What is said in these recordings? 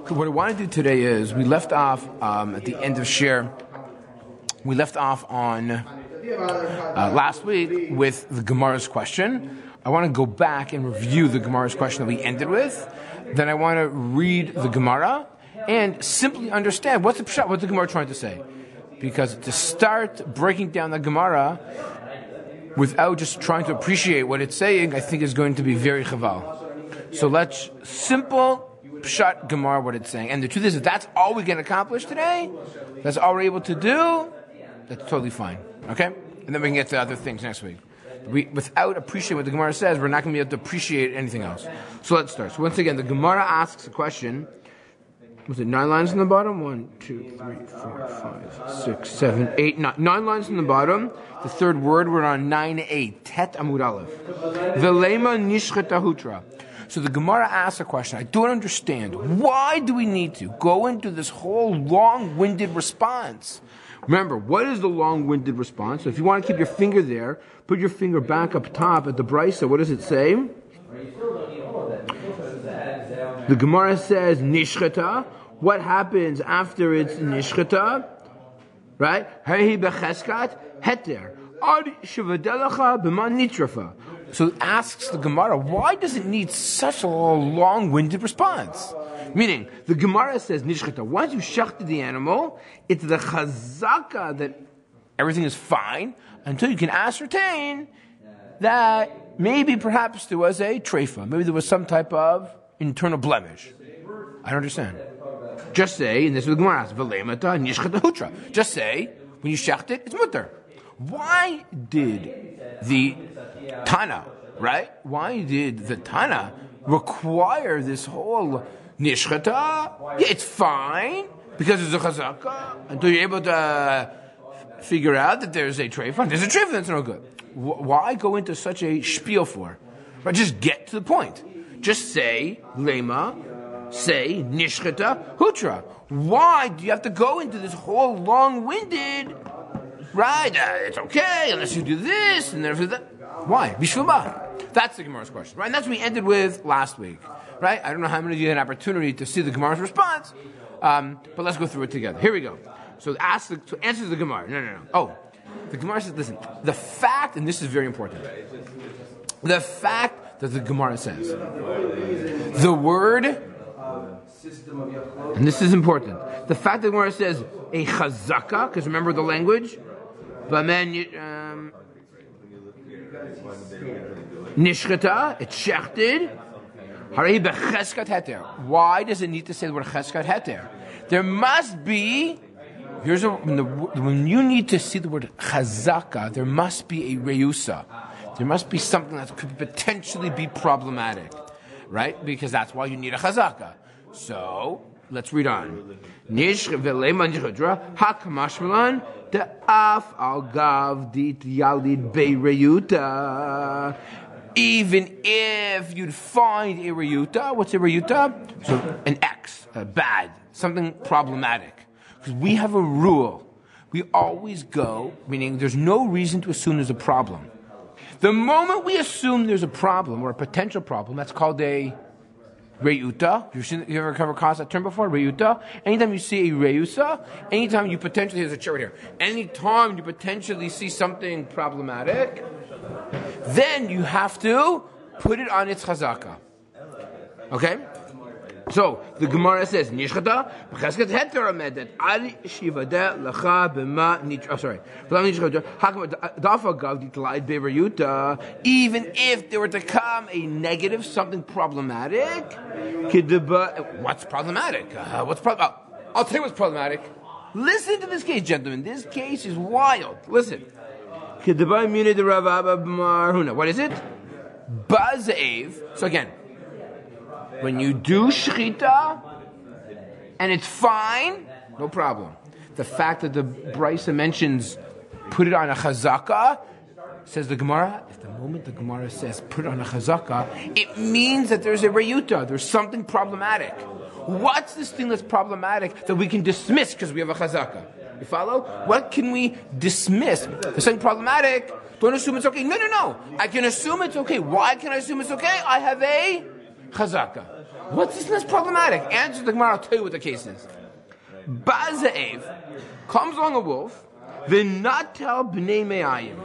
What I want to do today is, we left off at the end of Shir. We left off on last week with the Gemara's question. I want to go back and review the Gemara's question that we ended with. Then I want to read the Gemara and simply understand what's the Gemara trying to say. Because to start breaking down the Gemara without just trying to appreciate what it's saying, I think is going to be very chaval. So let's simple pshat Gemara what it's saying. And the truth is, if that's all we can accomplish today, that's all we're able to do, that's totally fine. Okay? And then we can get to other things next week. Without appreciating what the Gemara says, we're not going to be able to appreciate anything else. So let's start. So once again, the Gemara asks a question. Was it 9 lines in the bottom? 1, 2, 3, 4, 5, 6, 7, 8, 9. 9 lines in the bottom. The third word, we're on 9-8. Tet Amud Aleph. Velema nishcheta hutra. So the Gemara asks a question. I don't understand. Why do we need to go into this whole long-winded response? Remember, what is the long-winded response? So if you want to keep your finger there, put your finger back up top at the brisa. What does it say? The Gemara says, nishcheta. What happens after it's nishcheta? Right? Hehi becheskat heter. Ad shivadelacha b'man nitrafa. So it asks the Gemara, why does it need such a long-winded response? Meaning, the Gemara says, nishcheta, once you shechted the animal, it's the chazaka that everything is fine until you can ascertain that maybe perhaps there was a treifa, maybe there was some type of internal blemish. I don't understand. Just say, and this is what the Gemara asks, v'leimata nishcheta hutra. Just say, when you shecht it, it's mutter. Why did the Tana, right? Why did the Tana require this whole nishcheta? Yeah, it's fine, because it's a chazaka, until you're able to figure out that there's a treifa. There's a treifa that's no good. Why go into such a spiel for? But just get to the point. Just say, lema, say, nishcheta, hutra. Why do you have to go into this whole long-winded, right, it's okay, unless you do this, and then that. Why? Bishvuma. That's the Gemara's question, right? And that's what we ended with last week, right? I don't know how many of you had an opportunity to see the Gemara's response, but let's go through it together. Here we go. So answer the Gemara. No. Oh, the Gemara says, listen, the fact, and this is very important, the fact that the Gemara says, the word, and this is important, the fact that the Gemara says a chazaka, because remember the language, nishcheta, it's shechted. Why does it need to say the word cheskat heter? There must be, when you need to see the word chazaka, there must be a reusa. There must be something that could potentially be problematic, right? Because that's why you need a chazaka. So, let's read on. Nish velema nishchedra hakamashmalan the af al gav dit yalid beireuta. Even if you'd find a reuta, what's a reuta? So an X, bad, something problematic. Because we have a rule. We always go, meaning there's no reason to assume there's a problem. The moment we assume there's a problem or a potential problem, that's called a reuta. You ever come across that term before? Reuta. Anytime you see a reusa, anytime you potentially, there's a chair right here. Anytime you potentially see something problematic, then you have to put it on its chazaka. Okay? So, the Gemara says, Nishchata, b'chesket heter amedet, al shivadeh lecha b'ma nitra, dafa gav ditlaid be'reuta, even if there were to come a negative, something problematic, what's problematic? I'll tell you what's problematic. Listen to this case, gentlemen. This case is wild. Listen. What is it? Bazev. So again, when you do shechita and it's fine, no problem. The fact that the brisa mentions put it on a chazaka, says the Gemara, if the moment the Gemara says put it on a chazaka, it means that there's a reuta, there's something problematic. What's this thing that's problematic that we can dismiss because we have a chazaka? You follow? What can we dismiss? There's something problematic. Don't assume it's okay. No. I can assume it's okay. Why can I assume it's okay? I have a chazaka. What's this less problematic? Answer the Gemara, I'll tell you what the case is. Baza'ev comes along a wolf, v'natal b'nei me'ayim.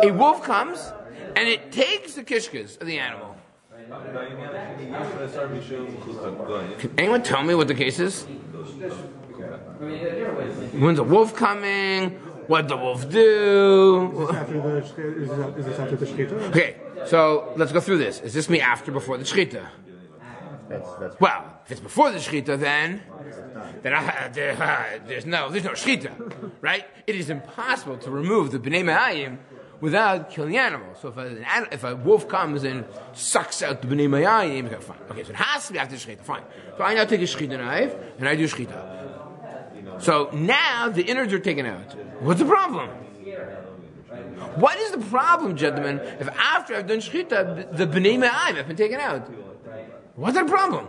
A wolf comes, and it takes the kishkas of the animal. Can anyone tell me what the case is? When's the wolf coming? What the wolf do? Is this after the shechita? Okay, so let's go through this. Is this me after, before the shechita? Well, if it's before the shechita, then there's no shechita, right? It is impossible to remove the b'nei me'ayim without killing the animal. So if a wolf comes and sucks out the b'nei me'ayim, okay, fine. Okay, so it has to be after the shechita, fine. So I now take a shechita knife and I do shechita. So now the innards are taken out. What's the problem? What is the problem, gentlemen, if after I've done shechita, the b'nei me'ayim have been taken out? What's the problem?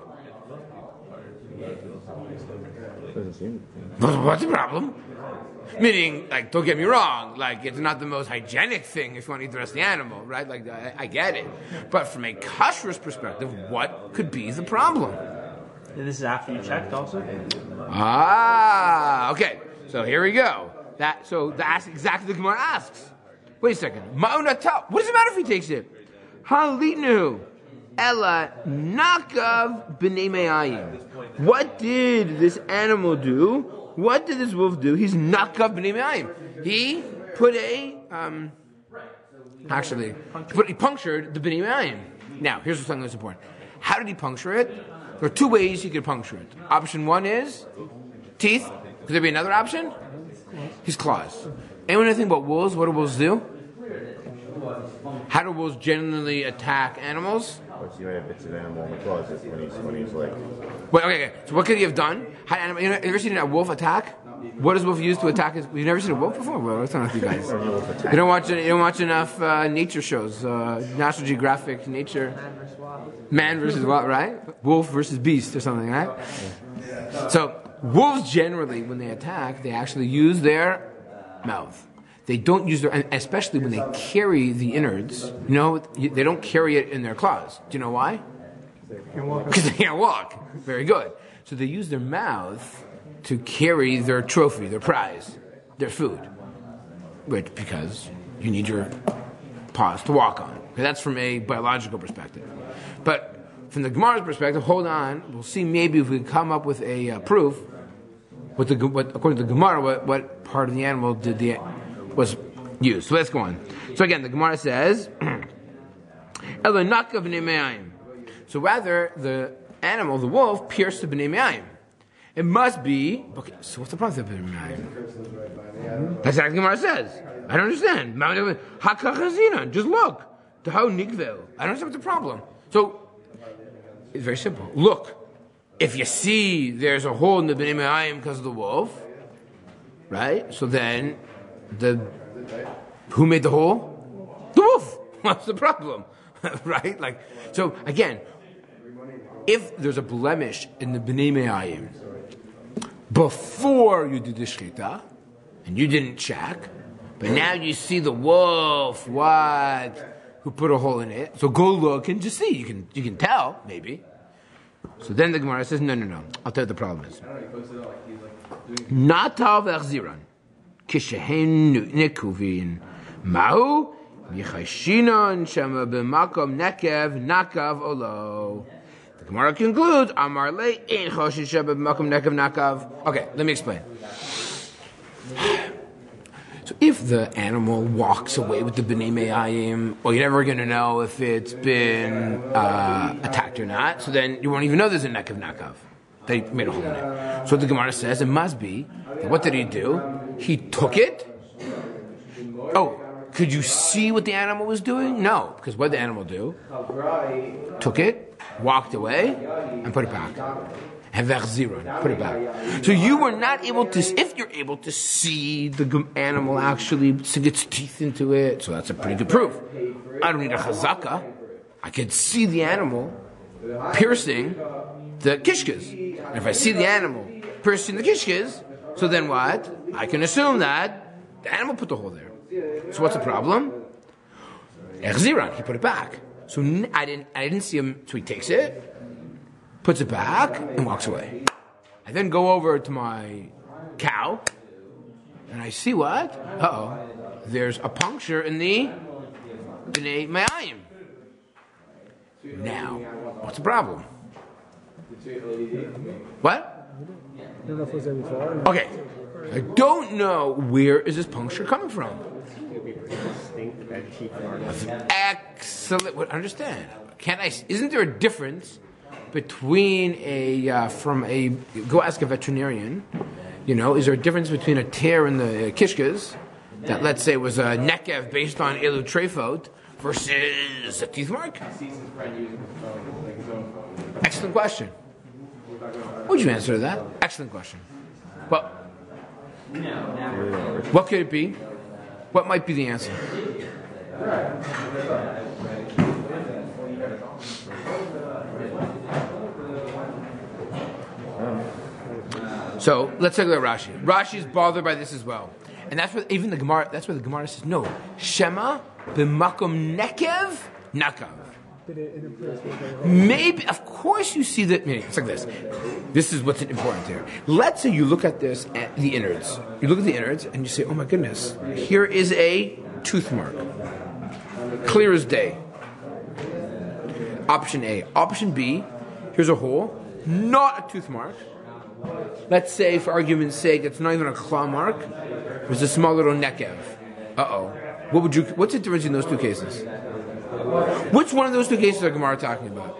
What's the problem? Meaning, like, don't get me wrong, like, it's not the most hygienic thing if you want to eat the rest of the animal, right? Like, I get it. But from a kashrus perspective, what could be the problem? And this is after you checked also? Okay. So here we go. That's exactly the Gemara asks. Wait a second. Ma'unatal. What does it matter if he takes it? Halitnu. Ella nakav b'nei me'ayim. What did this animal do? What did this wolf do? He's nakav b'nei me'ayim. He put he punctured the b'nei me'ayim. Now, here's something that's important. How did he puncture it? There are two ways he could puncture it. Option one is teeth. Could there be another option? His claws. Anyone know anything about wolves? What do wolves do? How do wolves generally attack animals? You might have bits of animal in the claws when he's like. Wait, okay. So what could he have done? You ever seen a wolf attack? What does wolf use to attack his? You've never seen a wolf before? Well, what's wrong with you guys? You don't watch enough nature shows. National Geographic, Nature. Man versus what? Right? Wolf versus beast or something, right? So wolves generally, when they attack, they actually use their mouth. They don't use and especially when they carry the innards, they don't carry it in their claws. Do you know why? Because they can't walk. Very good. So they use their mouth to carry their trophy, their prize, their food. Because you need your paws to walk on. Okay, that's from a biological perspective. But from the Gemara's perspective, hold on, we'll see maybe if we can come up with a proof, according to the Gemara, what part of the animal was used. So let's go on. So again, the Gemara says, so rather, the animal, the wolf, pierced the b'nei me'ayim. It must be, okay, so what's the problem with the b'nei me'ayim? That's exactly what Gemara says. I don't understand. Just look. I don't understand what's the problem. So, it's very simple. Look, if you see there's a hole in the b'nei me'ayim because of the wolf, right? So then, who made the hole? The wolf. What's the problem? Right? So again, if there's a blemish in the b'nei me'ayim before you did the shechita and you didn't check, but now you see the wolf, who put a hole in it? So go look and just see. You can tell maybe. So then the Gemara says, no. I'll tell you what the problem is. Natal v'achziran. Kishehen nekuvin. Mahu yichashinon shema b'makom nekev nakav olo. The Gemara concludes, Amar le ein choshin shema b'makom nekev nakav. Okay, let me explain. So if the animal walks away with the b'nei me'ayim, well, you're never going to know if it's been attacked or not. So then you won't even know there's a nekev nakav. They made a hole in it. So the Gemara says it must be. What did he do? He took it. Oh, could you see what the animal was doing? No, because what did the animal do? Took it, walked away, and put it back. And put it back. So you were not able to. If you're able to see the animal actually sink its teeth into it, so that's a pretty good proof. I don't need a chazaka. I could see the animal piercing the kishkas. And if I see the animal piercing the kishkas, so then what? I can assume that the animal put the hole there. So what's the problem? Echziran, he put it back. So I didn't see him. So he takes it, puts it back, and walks away. I then go over to my cow, and I see what? There's a puncture in the B'nai Mayayim. Now, what's the problem? What? Okay, I don't know where is this puncture coming from. Excellent. What? Understand? Isn't there a difference between go ask a veterinarian? Is there a difference between a tear in the kishkas that, let's say, was a nekev based on elu trefot versus a teeth mark? Excellent question. Would you answer that? Excellent question. Well, what could it be? What might be the answer? So let's take a look at Rashi. Rashi is bothered by this as well, and that's what even the Gemara. That's where the Gemara says, "No, Shema b'makom nekev nakav." Maybe, of course, you see that. It's like this. This is what's important here. Let's say you look at this at the innards. You look at the innards and you say, "Oh my goodness, here is a tooth mark, clear as day." Option A. Option B. Here's a hole, not a tooth mark. Let's say, for argument's sake, it's not even a claw mark. There's a small little nekev. What's the difference in those two cases? Which one of those two cases are Gemara talking about?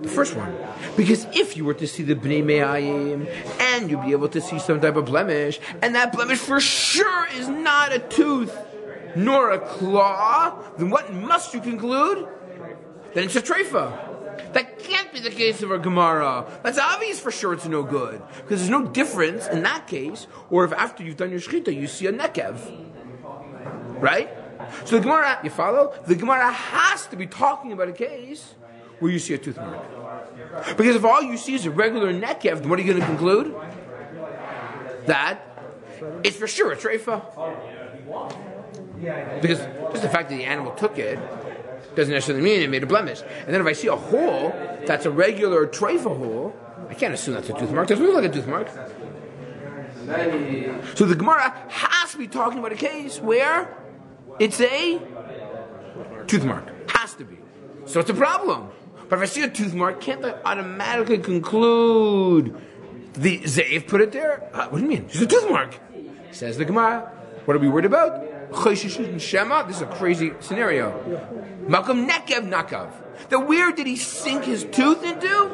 The first one. Because if you were to see the Bnei Me'ayim, and you'd be able to see some type of blemish, and that blemish for sure is not a tooth, nor a claw, then what must you conclude? Then it's a treifa. That can't be the case of our Gemara. That's obvious for sure it's no good. Because there's no difference in that case, or if after you've done your shechita, you see a nekev. Right? So the Gemara, you follow? The Gemara has to be talking about a case where you see a tooth mark. Because if all you see is a regular nekev, then what are you going to conclude? That it's for sure a treifa. Because just the fact that the animal took it doesn't necessarily mean it made a blemish. And then if I see a hole that's a regular treifa hole, I can't assume that's a tooth mark. It doesn't look like a tooth mark. So the Gemara has to be talking about a case where it's a tooth mark. Has to be. So it's a problem. But if I see a tooth mark, can't I automatically conclude the Zaif put it there? What do you mean? It's a tooth mark. Says the Gemara. What are we worried about? Shema. This is a crazy scenario. Malcolm Nekev Nakav. Then where did he sink his tooth into?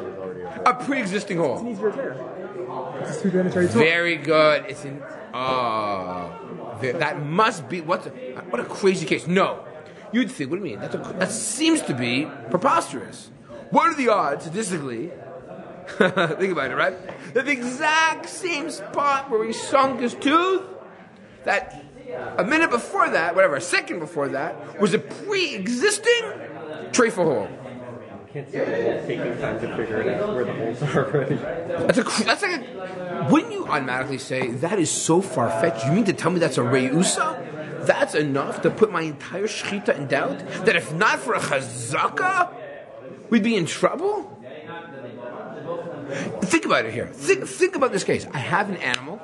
A pre-existing hole. Very good. It's in. That must be what a crazy case. No, you'd think. What do you mean? That seems to be preposterous. What are the odds statistically? Think about it, right? That the exact same spot where he sunk his tooth, that a minute before that, a second before that, was a pre-existing treifa hole. Can't see it taking time to figure it out where the holes are already. Wouldn't you automatically say, that is so far-fetched? You mean to tell me that's a reusa? That's enough to put my entire shechita in doubt? That if not for a chazaka, we'd be in trouble? Think about it here. Think about this case. I have an animal.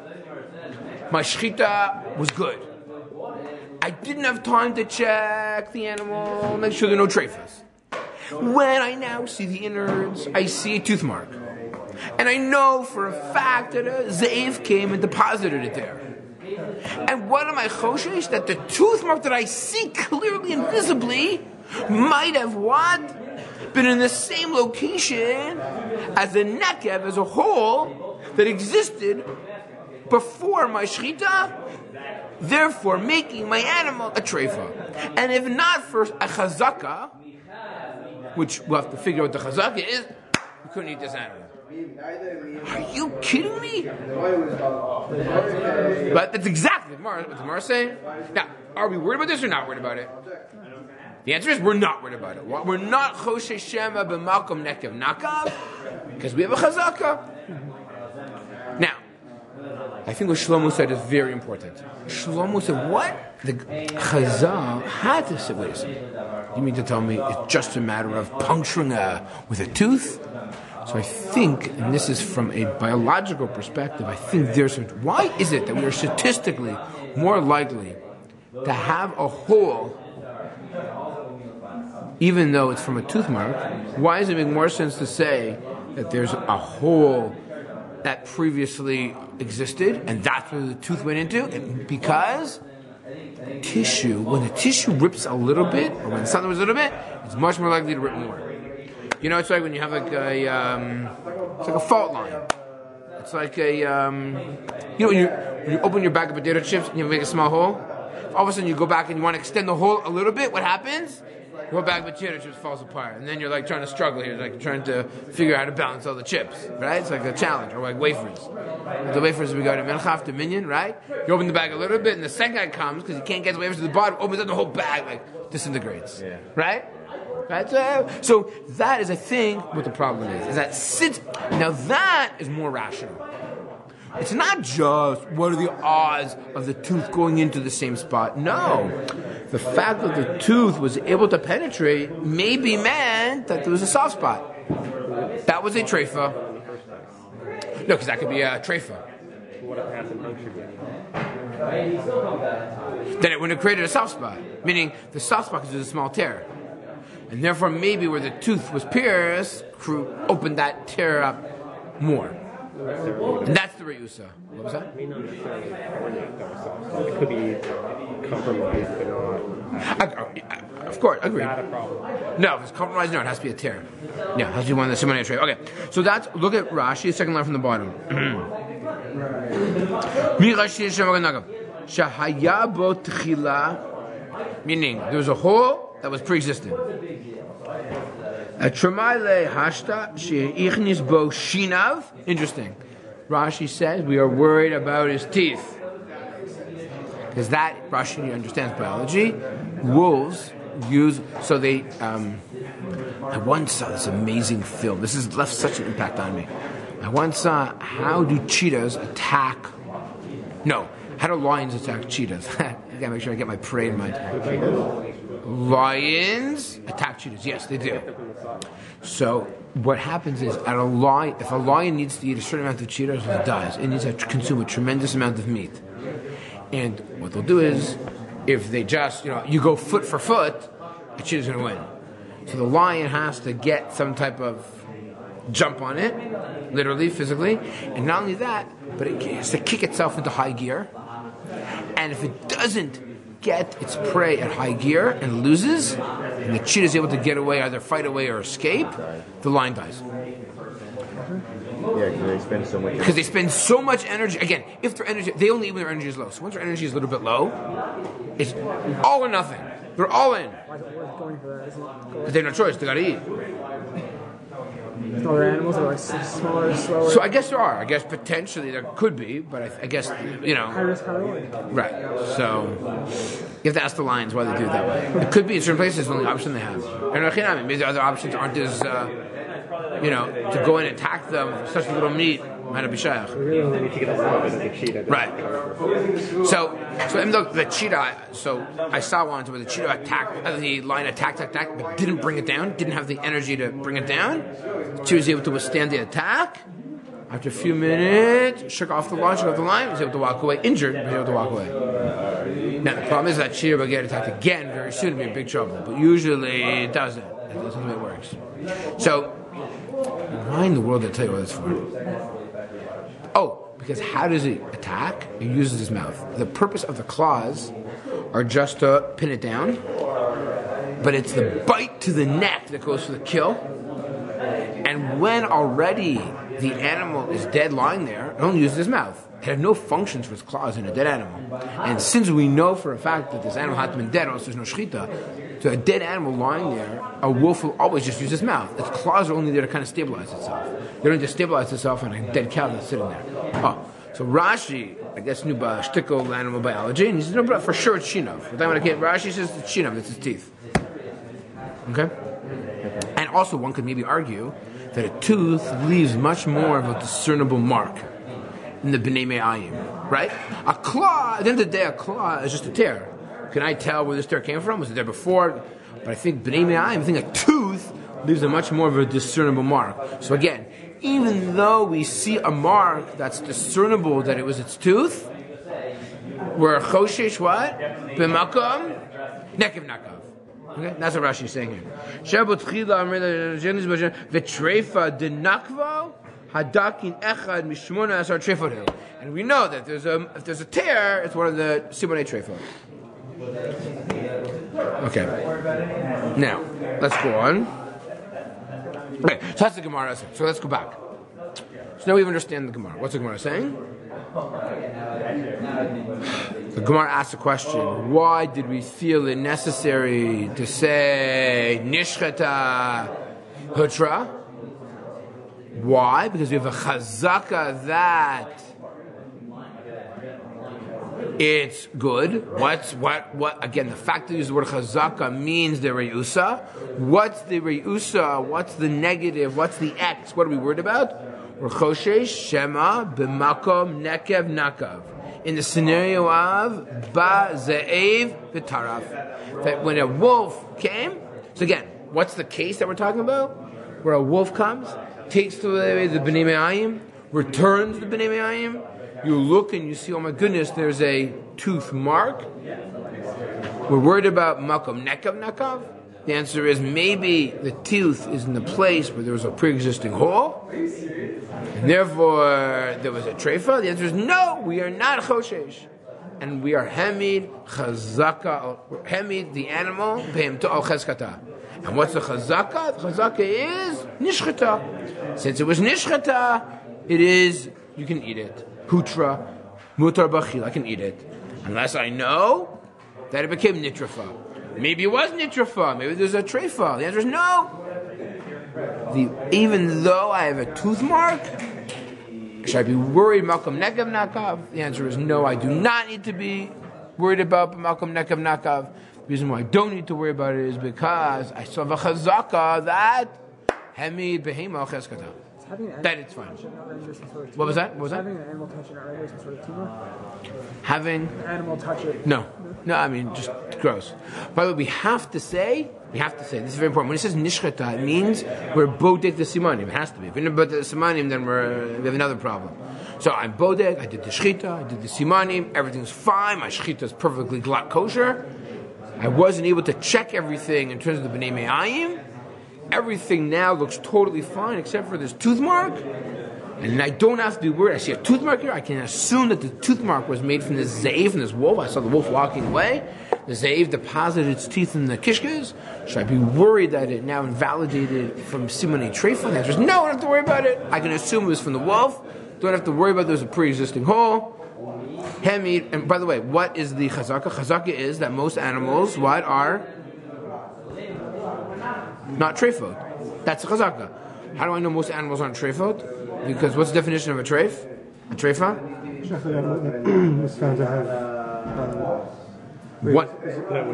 My shechita was good. I didn't have time to check the animal, make sure there are no treifas. When I now see the innards, I see a tooth mark. And I know for a fact that a Zaif came and deposited it there. And what am I choshesh? That the tooth mark that I see clearly and visibly might have what? Been in the same location as a nekev, as a hole that existed before my shechita, therefore making my animal a treifa. And if not for a chazaka, which we'll have to figure out what the chazaka is, we couldn't eat this animal. Are you kidding me? But that's exactly what the Gemara is saying. Now, are we worried about this or not worried about it? The answer is we're not worried about it. We're not choshe shema b'malkom nekev nakav because we have a chazaka. Now, I think what Shlomo said is very important. Shlomo said, what? the Chazal had to say, wait a second. You mean to tell me it's just a matter of puncturing with a tooth? So I think, and this is from a biological perspective, I think why is it that we are statistically more likely to have a hole, even though it's from a tooth mark? Why does it make more sense to say that there's a hole that previously existed, and that's where the tooth went into? Because tissue, when the tissue rips a little bit, or when something was a little bit, it's much more likely to rip more. You know, it's like when you have it's like a fault line. It's like when you open your bag of potato chips and you make a small hole, all of a sudden you go back and you want to extend the hole a little bit, what happens? Your bag of potato chips falls apart, and then you're like trying to struggle here, like trying to figure out how to balance all the chips, right? It's like a challenge, or like wafers. The wafers we got in Menchaf to Minyan, right? You open the bag a little bit, and the second guy comes because he can't get the wafers to the bottom, opens up the whole bag, like disintegrates, right? Right? So that is, I think, what the problem is that now that is more rational. It's not just what are the odds of the tooth going into the same spot. No. The fact that the tooth was able to penetrate maybe meant that there was a soft spot. That was a treifa. No, because that could be a treifa. What if it hasn't punctured yet? Then it wouldn't have created a soft spot. Meaning the soft spot is a small tear. And therefore maybe where the tooth was pierced opened that tear up more. And that's the Reusa. What was that? I mean, not necessarily ornate though, so it could be compromised, but not. Of course, agreed. Not a problem. No, if it's compromised, no, it has to be a tear. Yeah, it has to be one that's similar to a tray. Okay, so look at Rashi, second line from the bottom. Meaning, there was a hole that was pre-existing. Interesting. Rashi says we are worried about his teeth. Because that, Rashi understands biology. Wolves use, so they, I once saw this amazing film. This has left such an impact on me. I once saw how do lions attack cheetahs? I gotta make sure I get my parade in mind. Lions attack cheetahs. Yes, they do. So what happens is, if a lion needs to eat a certain amount of cheetahs, it dies. It needs to consume a tremendous amount of meat. And what they'll do is, if they just, you go foot for foot, the cheetah's going to win. So the lion has to get some type of jump on it, literally, physically. And not only that, but it has to kick itself into high gear. And if it doesn't get its prey at high gear and loses, and the cheetah is able to get away, either fight away or escape, the lion dies. Yeah, because they spend so much energy. Again, if their energy, they only eat when their energy is low. So once their energy is a little bit low, it's all or nothing. They're all in. Because they have no choice. They got to eat. Other animals that are like smaller, slower. So I guess there are. I guess potentially there could be, but I guess high risk, high reward. Right. So you have to ask the lions why they do it that way. It could be in certain places it's the only option they have. And maybe the other options aren't as to go in and attack them with such little meat might not be shaykh. We really need to get a little bit of the cheetah. Right. So even though the cheetah, so I saw one where the cheetah attacked, the lion attacked, but didn't bring it down, didn't have the energy to bring it down. The cheetah was able to withstand the attack. After a few minutes, shook off the lion, was able to walk away, injured, but was able to walk away. Now the problem is that cheetah will get attacked again very soon and be in big trouble, but usually it doesn't. That's the way it works. So, why in the world did I tell you what it's for? Oh, because how does it attack? It uses its mouth. The purpose of the claws are just to pin it down, but it's the bite to the neck that goes for the kill. And when already the animal is dead lying there, it only uses its mouth. It had no functions for its claws in a dead animal. And since we know for a fact that this animal had been dead, or else there's no shechita, so a dead animal lying there, a wolf will always just use its mouth. Its claws are only there to kind of stabilize itself. They don't just stabilize itself on a dead cow that's sitting there. Oh, so Rashi, I guess, knew about shtickle animal biology, and he says, no, but for sure it's shinav. Rashi says it's shinav, it's his teeth. Okay? And also one could maybe argue that a tooth leaves much more of a discernible mark in the B'nai Me'ayim, right? A claw, at the end of the day, a claw is just a tear. Can I tell where this tear came from? Was it there before? But I think b'nei me'ayim, I think a tooth leaves a much more of a discernible mark. So again, even though we see a mark that's discernible that it was its tooth, we're choshesh what? B'makom nekev nakav. Okay, that's what Rashi is saying here. V'treifa denakvo hadakin echad mishmona asar treifot hill. And we know that if there's a tear, it's one of the simonei treifot. Okay. Now let's go on. Okay, so that's the Gemara. So let's go back. So now we understand the Gemara. What's the Gemara saying? The Gemara asks a question. Why did we feel it necessary to say Nishchata Hutra? Why? Because we have a chazaka that it's good. What? Again, the fact that you use the word chazaka means the reusa. What's the reusa? What's the negative? What's the X? What are we worried about? We're choshesh shema b'makom nekev nakav. In the scenario of ba ze'ev v'taraf, that when a wolf came. So again, what's the case that we're talking about? Where a wolf comes, takes away the b'nei me'ayim, returns the b'nei me'ayim. You look and you see, oh my goodness, there's a tooth mark. We're worried about makom nekav nakav. The answer is maybe the tooth is in the place where there was a pre-existing hole, and therefore there was a treifa. The answer is no, we are not choshesh. And we are hemid chazaka, hemid the animal, behem to al cheskata. And what's the chazaka? The chazaka is nishchata. Since it was nishchata, it is, you can eat it. Hutra, mutar bachil, I can eat it. Unless I know that it became nitrafa. Maybe it was nitrafa, maybe there's a treifa. The answer is no. Even though I have a tooth mark, should I be worried malcolm nekav nakav? The answer is no, I do not need to be worried about malcolm nekav nakav. The reason why I don't need to worry about it is because I saw the chazaka that hemid behema cheskata. That it's fine. What was that? What was that? Having an animal touch it not regulate some sort of tumor? Having an animal touch it. No, I mean just gross. By the way, we have to say, this is very important. When it says nishchata, it means we're bodek the simanim. It has to be. If we're not bodek the simanim, then we have another problem. So I'm bodek, I did the shchita, I did the simanim, everything's fine, my shchita is perfectly kosher. I wasn't able to check everything in terms of the b'nei me'ayim. Everything now looks totally fine except for this tooth mark. And I don't have to be worried. I see a tooth mark here. I can assume that the tooth mark was made from this za'ev, from this wolf. I saw the wolf walking away. The za'ev deposited its teeth in the kishkas. Should I be worried that it now invalidated from simonei treifa? The answer is no, I don't have to worry about it. I can assume it was from the wolf. Don't have to worry about there's a pre-existing hole. Hemid. And by the way, what is the chazaka? Chazaka is that most animals, what are not treifot. That's a chazaka. How do I know most animals aren't treifot? Because what's the definition of a treif? A treifa? What?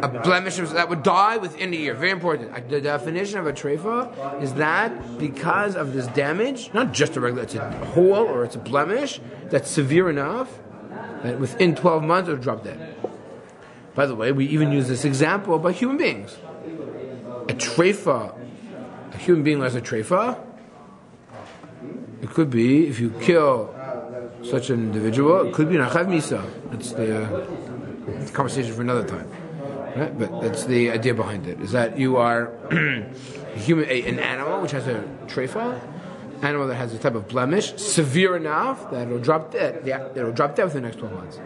A blemish that would die within a year. Very important. The definition of a treifa is that because of this damage, not just a regular, it's a hole or it's a blemish that's severe enough that within 12 months it'll drop dead. By the way, we even use this example by human beings. A treifa, a human being who has a treifa, it could be, if you kill such an individual, it could be an achav misa. It's the conversation for another time. Right? But that's the idea behind it, is that you are an animal which has a treifa, animal that has a type of blemish, severe enough that it'll drop dead. Yeah, it'll drop dead within the next 12 months.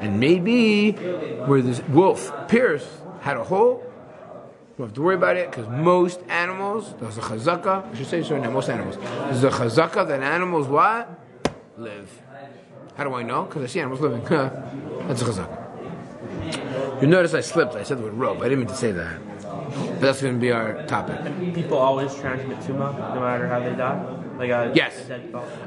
And maybe where this wolf, Pierce, had a hole, you don't have to worry about it, because most animals, there's a chazaka, I should say so now, most animals, there's a chazaka that animals what? Live. How do I know? Because I see animals living. That's a chazaka. You notice I slipped, I said the word rope, I didn't mean to say that. But that's going to be our topic. People always transmit tumor, no matter how they die? Like yes.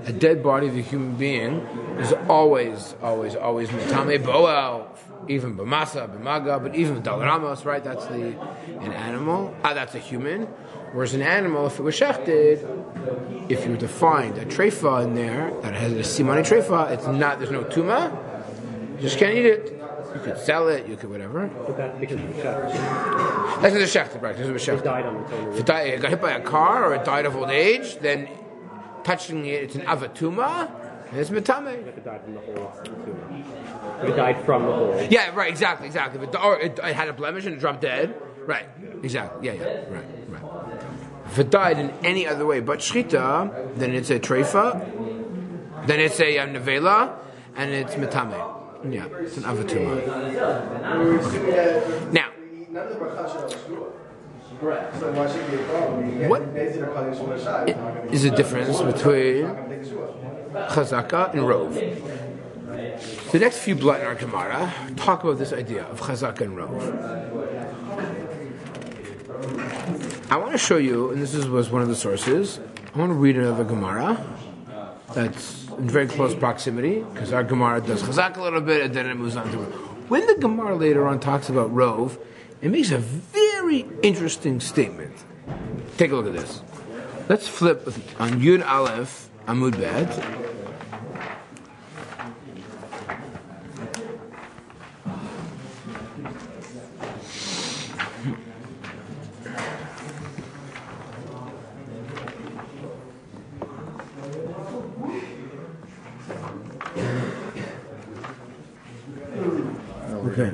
A dead body of a human being is always mitame boel, even b'masa, b'maga, but even dalramos, right? That's an animal. That's a human. Whereas an animal, if it was shechted, if you were to find a treifa in there that has a simonei treifa, it's not. There's no tuma. You just can't eat it. You could sell it, you could whatever. But that's because of the shot. That's the shechter, right? This is a He shechter. died on its own. If it got hit by a car or it died of old age, then touching it, it's an avatuma, and it's metame. If it died from the hole. If it died from the hole. Yeah, right, exactly. Or it had a blemish and it dropped dead. Right, exactly. Yeah, right. If it died in any other way but shchita, then it's a treifa, then it's a nevela, and it's metame. Yeah, it's an avatuma. Okay. Now, what is the difference between chazaka and rov? The next few blood in our Gemara talk about this idea of chazaka and rov. I want to show you, and this was one of the sources, I want to read another Gemara that's in very close proximity, because our Gemara does chazaka a little bit, and then it moves on to rov. When the Gemara later on talks about rov, it makes a very interesting statement. Take a look at this. Let's flip on Yud Aleph Amud Bet. Okay.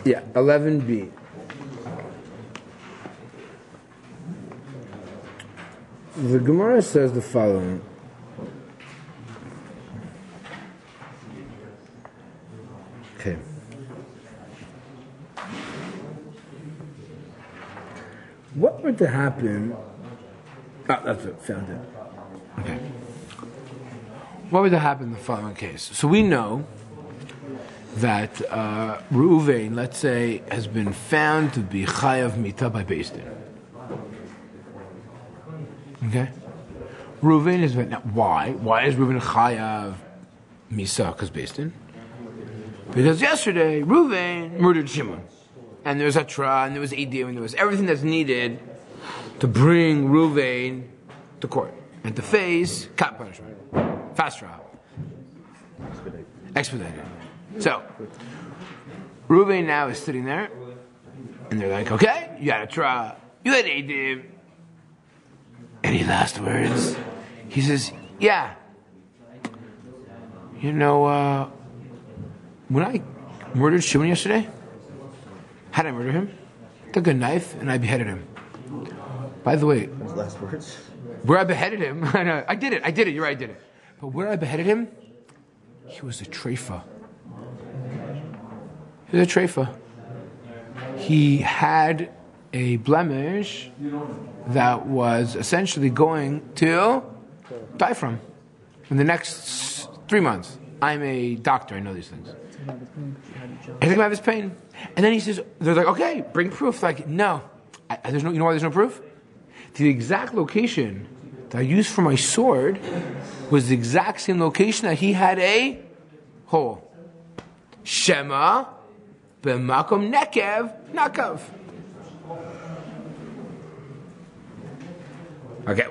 Yeah, 11b. The Gemara says the following. Okay. What were to happen? That's it. Found it. Okay. What would happen in the following case? So we know that Reuven, let's say, has been found to be chayav mita by Beis Din. Okay? Reuven is now why? Why is Reuven chayav misa? Because Beis Din. Because yesterday Reuven murdered Shimon, and there was Hatra, and there was Edim, and there was everything that's needed to bring Reuven to court and to face cap punishment, fast trial, expedited. So, Reuven now is sitting there, and they're like, okay, you had a trial, you had Edim. Any last words? He says, yeah. You know, when I murdered Shimon yesterday, how did I murder him? I took a knife and I beheaded him. By the way, His last words. where I beheaded him, I did it, you're right, I did it. But where I beheaded him, he was a treifa. He was a treifa. He had a blemish that was essentially going to die from in the next 3 months. I'm a doctor, I know these things. I think about his pain. And then he says, they're like, okay, bring proof. Like, no. There's no. You know why there's no proof? The exact location that I used for my sword was the exact same location that he had a hole. Shema b'makom nekev nakav. Okay,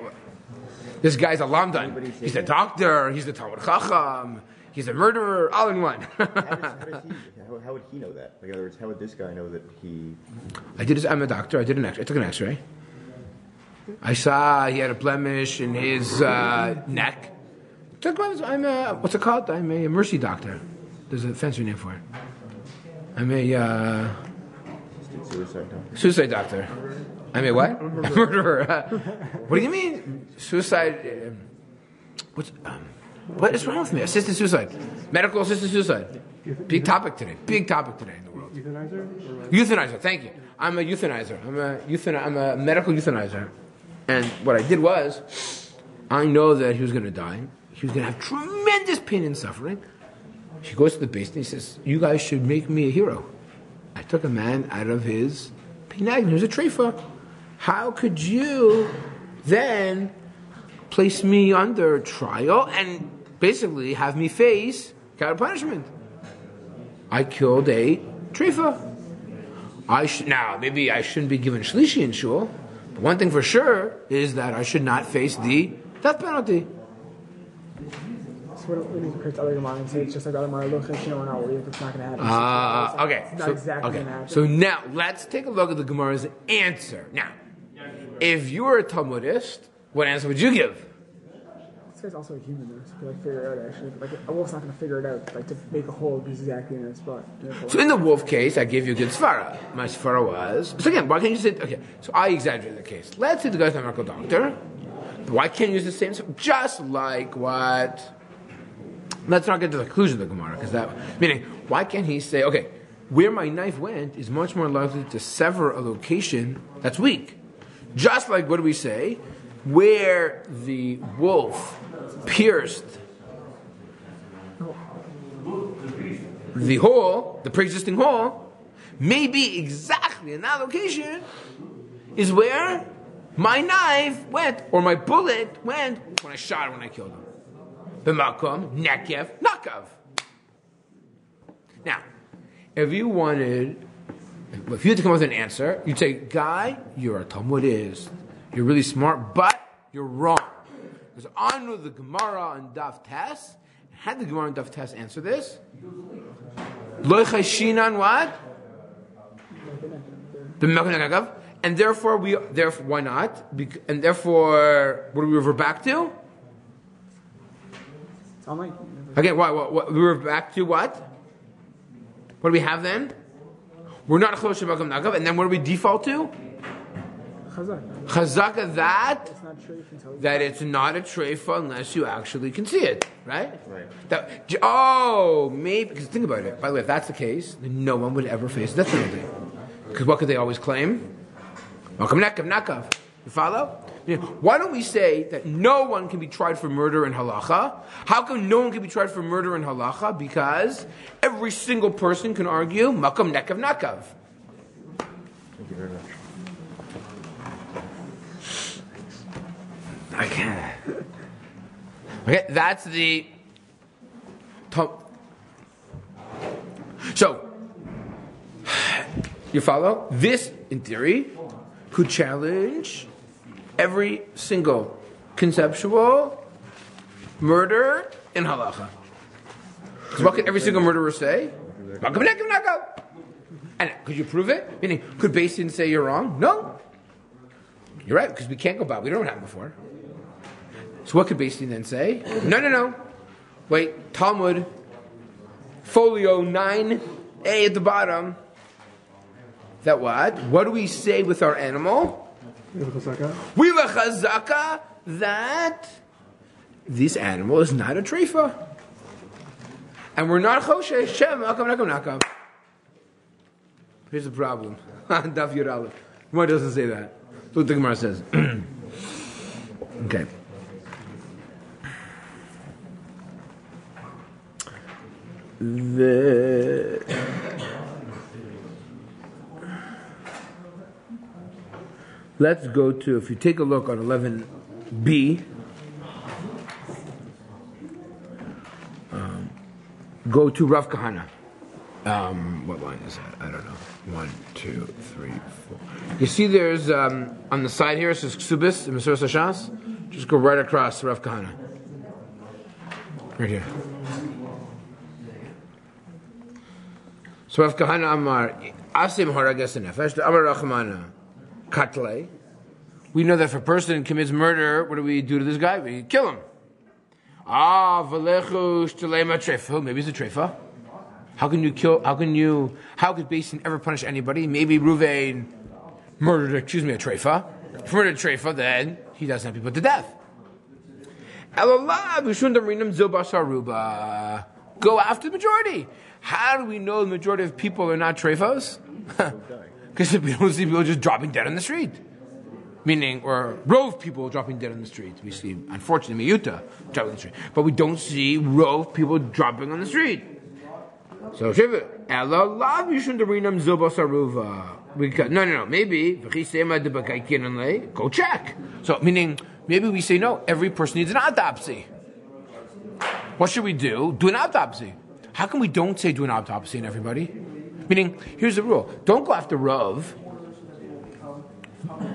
this guy's a lamdan. He's a doctor. He's the Talmud Chacham. He's a murderer, all in one. How would he know that? Like, in other words, how would this guy know that he... I'm a doctor. I took an X-ray. I saw he had a blemish in his neck. I'm a, what's it called? I'm a mercy doctor. There's a fancy name for it. I'm a suicide doctor. I'm a what? A murderer. What do you mean? Suicide? What is wrong with me? Assisted suicide. Medical assisted suicide. Big topic today in the world. Euthanizer. Thank you. I'm a euthanizer. I'm a medical euthanizer. And what I did was, I know that he was going to die. He was going to have tremendous pain and suffering. He goes to the base and he says, you guys should make me a hero. I took a man out of his pain agony. He was a treifa. How could you then place me under trial and basically have me face capital punishment? I killed a treifa. Now, maybe I shouldn't be given shlishi in shul, but one thing for sure is that I should not face the death penalty. So So when you compare it to other Gemara and say it's just like other Gemara, Luchas, we're not worried if it's not going to happen. Okay. It's not exactly going to happen. So now let's take a look at the Gemara's answer. Now, if you were a Talmudist, what answer would you give? This guy's also a human, though, so you can figure it out, actually. A wolf's not going to figure it out, to make a hole because exactly in its spot. So in the wolf case, I gave you a good svara. My svara was... So again, why can't you say... Okay, so I exaggerated the case. Let's say the guy's not a medical doctor. Why can't you use the same... Just like what... Let's not get to the conclusion of the Gemara, because that... Meaning, why can't he say, okay, where my knife went is much more likely to sever a location that's weak. Just like, what do we say? Where the wolf pierced the hole, the pre-existing hole, maybe exactly in that location is where my knife went, or my bullet went when I shot him, when I killed him. B'makom, nekev, nakav. Now, if you had to come up with an answer, you'd say, Guy, you're a Talmudist. You're really smart, but you're wrong. Because I know the Gemara on Daf Tes. Had the Gemara on Daf Tes answer this? Lo chashinan what? And therefore why not? And therefore, what do we revert back to? Again, what we revert back to what? What do we have then? We're not a choshev makam nagav, and then what do we default to? Chazaka that it's not a treifa unless you actually can see it, right? Maybe, because think about it. By the way, if that's the case, then no one would ever face death penalty. Because what could they always claim? Nakav. You follow? Why don't we say that no one can be tried for murder in halacha? How come no one can be tried for murder in halacha? Because every single person can argue makam nekav nakav. Thank you very much. I can't. Okay, that's the... So, you follow? This, in theory, could challenge every single conceptual murder in halacha. Because what could every single murderer say? And could you prove it? Meaning, could Beis Din say you're wrong? No. You're right, because we can't go back. We don't have before. So what could Beis Din then say? No. Wait, Talmud, folio 9a at the bottom. That what? What do we say with our animal? We have a chazaka that this animal is not a treifa. And we're not choshesh. Shem, nakam. Here's the problem. Daf Yud Aleph. Gemara doesn't say that. Look what the Gemara says. Okay. Let's go to, if you take a look on 11b, go to Rav Kahana. What line is that? I don't know. 1, 2, 3, 4. You see there's, on the side here, it says Ksubis, in Mesuras Hashas. Just go right across to Rav Kahana. Right here. So Rav Kahana Amar, Asim Haragas Nefesh, Amar Rachmana, Katle. We know that if a person commits murder, what do we do to this guy? We kill him. V'lechu shtelema treifa. Maybe it's a treifa. How could Beis Din ever punish anybody? Maybe Ruvain murdered a treifa. If he murdered a treifa, then he doesn't have to be put to death. Go after the majority. How do we know the majority of people are not treifos? Because we don't see people just dropping dead on the street. Meaning, or rove people dropping dead on the street. We see, unfortunately, miyuta dropping on the street. But we don't see rove people dropping on the street. So, no. Maybe, go check. So, meaning, maybe we say, no, every person needs an autopsy. What should we do? Do an autopsy. How come we don't say do an autopsy in everybody? Meaning, here's the rule. Don't go after Rav.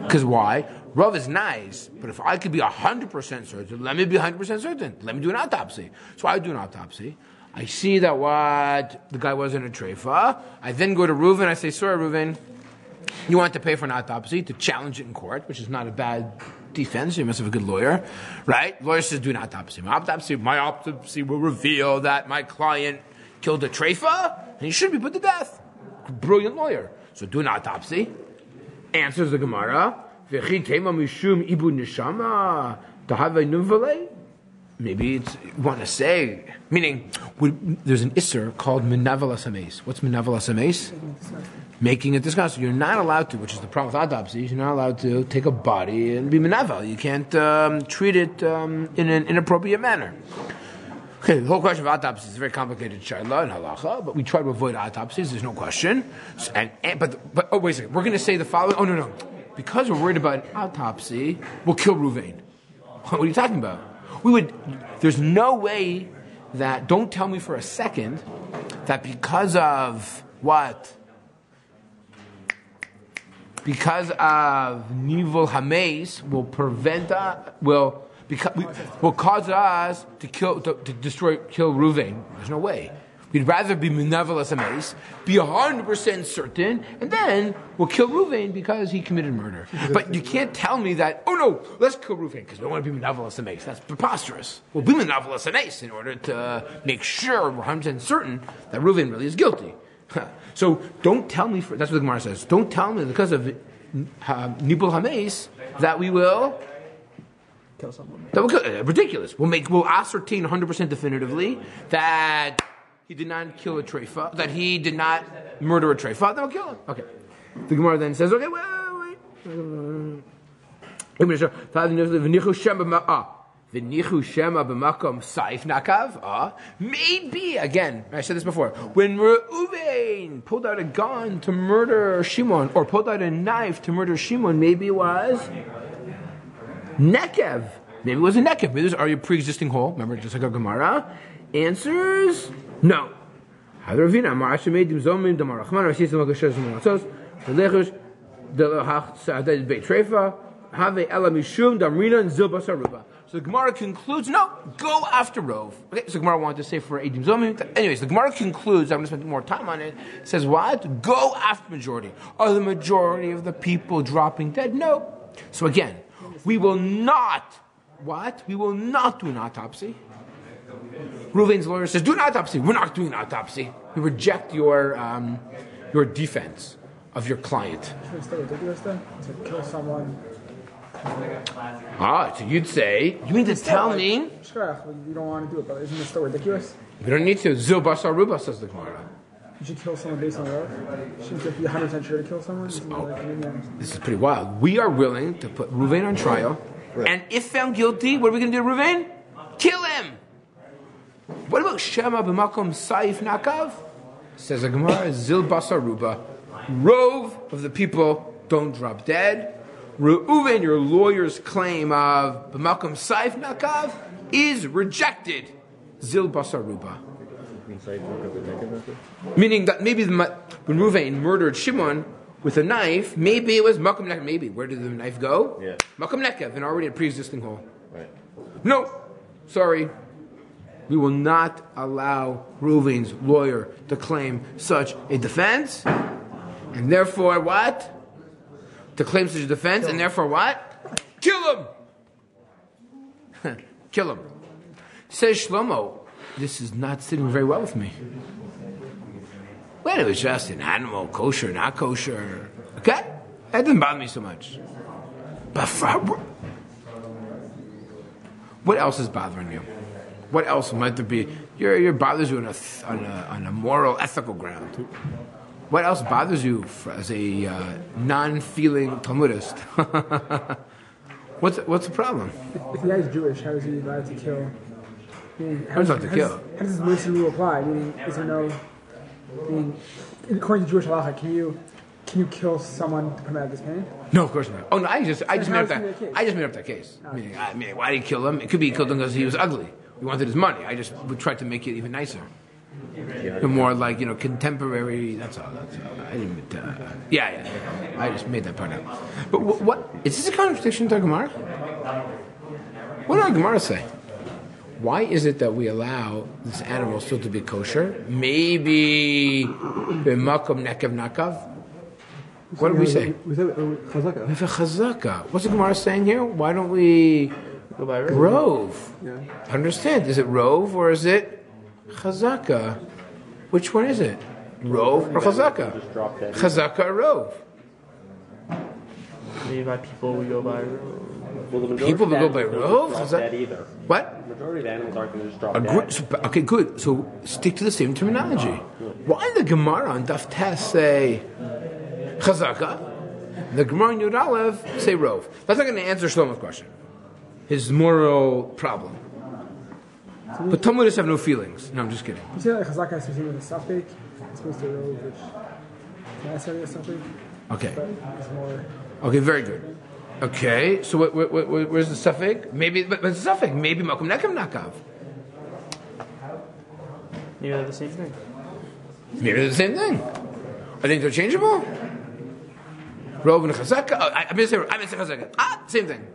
Because why? Rav is nice, but if I could be 100% certain, let me be 100% certain. Let me do an autopsy. So I do an autopsy. I see that what the guy was in a treifa. I then go to Reuven. I say, sorry, Reuven, you want to pay for an autopsy to challenge it in court, which is not a bad defense. You must have a good lawyer, right? Lawyer says, do an autopsy. My autopsy will reveal that my client killed a treifa, and he should be put to death. Brilliant lawyer. So do an autopsy. Answers the Gemara. Maybe it's want to say, meaning there's an isser called menavelas hameis. What's menavelas hameis? Making it disgusting. You're not allowed to, which is the problem with autopsies. You're not allowed to take a body and be menavel. You can't treat it in an inappropriate manner. Okay, the whole question of autopsies is very complicated, shayla and halacha, but we try to avoid autopsies. There's no question. But oh, wait a second. We're going to say the following. Oh no, because we're worried about an autopsy, we'll kill Ruvain. What are you talking about? There's no way that, don't tell me for a second, that because of what? Because of Nivul Hameis will cause us to kill Ruvain. There's no way. We'd rather be Menavelas Hameis, be 100% certain, and then we'll kill Ruvain because he committed murder. But you can't tell me that, oh no, let's kill Ruvain because we don't want to be Menavelas Hameis. That's preposterous. We'll be Menavelas Hameis in order to make sure we're 100% certain that Ruvain really is guilty. So don't tell me, that's what the Gemara says, don't tell me because of Nibul Hameis that we will Kill someone. Ridiculous. We'll ascertain 100% definitively that he did not kill a treifa, that he did not murder a treifa, then we'll kill him. Okay. The Gemara then says, okay, wait. Maybe, again, I said this before, when Reuven pulled out a gun to murder Shimon, or pulled out a knife to murder Shimon, maybe it was Nekev. Maybe it was a Nekev. Maybe there's already a pre-existing hole. Remember, just like a Gemara. Answers, no. So the Gemara concludes, no, go after Rov. Okay, so the Gemara wanted to say for Eidim Zomim. Anyways, the Gemara concludes, I'm going to spend more time on it, says what? Go after majority. Are the majority of the people dropping dead? No. So again, we will not, what? We will not do an autopsy. Reuven's lawyer says, do an autopsy. We're not doing an autopsy. We reject your defense of your client. It's still ridiculous then? To kill someone. So you'd say, you mean to tell me? Sure, you don't want to do it, but isn't it still ridiculous? We don't need to. Zil basar ruba, says the Gemara. You should kill someone based on oath. You should be 100% sure to kill someone. This is pretty wild. We are willing to put Reuven on trial, and if found guilty, what are we going to do to Reuven? Kill him! What about Shema b'makom saif nakav? Says the Gemara, Zil basar ruba. Rove of the people don't drop dead. Reuven, your lawyer's claim of b'makom saif nakav is rejected. Zil basar ruba. Meaning that maybe when Reuven murdered Shimon with a knife, maybe it was makom nekev. Maybe where did the knife go? Yeah. Makom nekev, and already a pre-existing hole. Right. No, sorry. We will not allow Reuven's lawyer to claim such a defense, and therefore what? To claim such a defense, and therefore what? Kill him! Kill him. Says Shlomo, this is not sitting very well with me. Well, it was just an animal, kosher, not kosher. Okay? That didn't bother me so much. But what else is bothering you? What else might there be? You're bothers you on a moral, ethical ground. What else bothers you as a non-feeling Talmudist? What's the problem? If the guy's Jewish, how is he allowed to kill? How does this mercy rule apply? Meaning, is there no? According to Jewish halacha, can you kill someone to come out of this pain? No, of course not. Oh no, I just made up that case. Meaning, why did he kill him? It could be he killed him because he was ugly. We wanted his money. We tried to make it even nicer. The more like, contemporary, that's all. I didn't, yeah. I just made that part out. But what is this a contradiction to Gemara? What did our Gemara say? Why is it that we allow this animal still to be kosher? Maybe b'makom nekev nakav? What did we say? We said chazaka. We have a chazaka. What's the Gemara saying here? Why don't we Go by rove? Yeah. Understand? Is it rove or is it chazaka? Which one is it? Rove or chazaka? Just drop dead. Chazaka or rove? Maybe by people we go by. Well, the majority People of will go by animals rove? don't Is drop that- dead either. What? The majority of animals aren't going to just drop dead. Okay, good. So stick to the same terminology. Why did the Gemara on Daf Tes say chazaka? The Gemara in Yud Aleph say rove. That's not going to answer Shlomo's question. His moral problem. But Talmudists have no feelings. No, I'm just kidding. You say that chazaka has to do with a suffix. It's supposed to rove, which that's having a suffix. Okay. But it's more. Okay, very good. Okay, so where's the suffix? Maybe, but the suffix. Maybe makom nekem nakav. Maybe they're the same thing. Maybe they're the same thing. I think they're changeable. Rove and chazaka. Oh, I'm going to say chazaka. Same thing.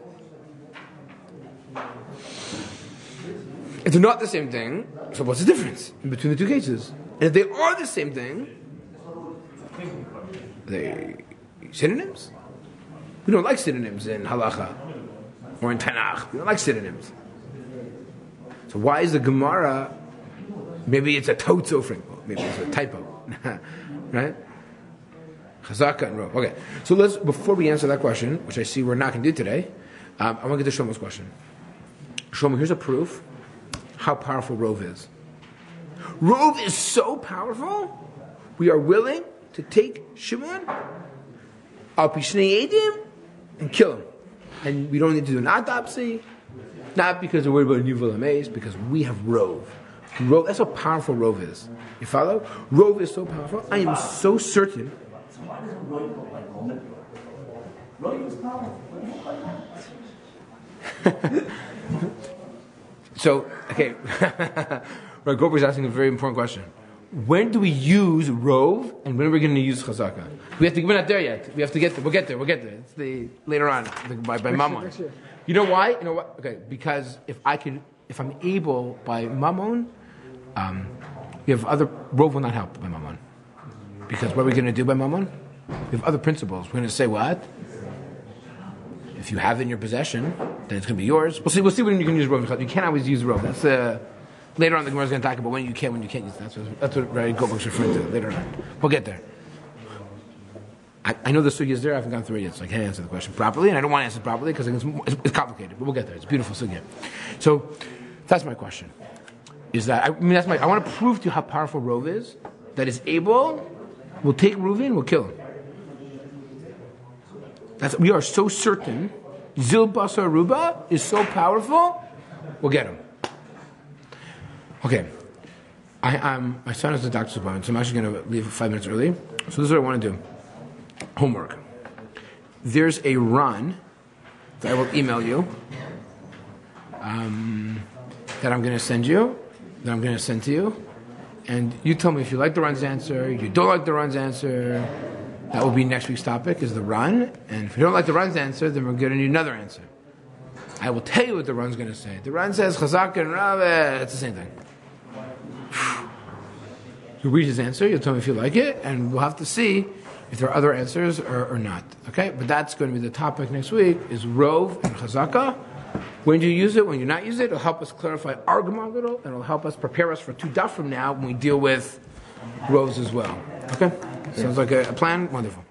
If they're not the same thing, so what's the difference in between the two cases? And if they are the same thing, are they synonyms? We don't like synonyms in halacha or in Tanakh. We don't like synonyms. So why is the Gemara? Maybe it's a totzo framework. Maybe it's a typo, right? Chazaka and rov. Okay, so before we answer that question, which I see we're not going to do today, I want to get to Shlomo's question. Shlomo, here's a proof how powerful rov is. Rov is so powerful, we are willing to take Shimon, al pi shnei edim, and kill him. And we don't need to do an autopsy, not because we're worried about Nivel Amaze, because we have rov. Rov, that's how powerful rov is. You follow? Rov is so powerful. I am so certain. So, okay, Rabbi Greenberg is asking a very important question. When do we use rov, and when are we going to use chazaka? We're not there yet. We have to get there. We'll get there. It's later on by Mammon. You know why? You know what? Okay, because if I'm able by Mammon, we have other rov will not help by Mammon. Because what are we going to do by Mammon? We have other principles. We're going to say what? If you have it in your possession, then it's going to be yours. We'll see when you can use rov. You can't always use rov. That's later on. The Gemara is going to talk about when you can use it. That's what Rabbi Greenberg is referring to later on. We'll get there. I know the sugya is there. I haven't gone through it yet, so I can't answer the question properly, and I don't want to answer it properly because it's complicated. But we'll get there. It's a beautiful sugya. So that's my question. I want to prove to you how powerful rov is. That is able. We'll take Reuven. We'll kill him. We are so certain. Zil Basar Ruba is so powerful. We'll get him. Okay. My son has a doctor's appointment, so I'm actually going to leave 5 minutes early. So this is what I want to do. Homework. There's a run that I will email you that I'm going to send you, that I'm going to send to you. And you tell me if you like the run's answer, you don't like the run's answer. That will be next week's topic, is the run. And if you don't like the run's answer, then we're going to need another answer. I will tell you what the run's going to say. The run says Chazak and Rav, it's the same thing. You read his answer, you'll tell me if you like it, and we'll have to see if there are other answers or not. Okay? But that's going to be the topic next week, is Rov and Chazaka. When do you use it? When you not use it? It'll help us clarify our Gemara a little, and it'll help us prepare us for 2 daf from now when we deal with Rovs as well. Okay? Sounds like a plan? Wonderful.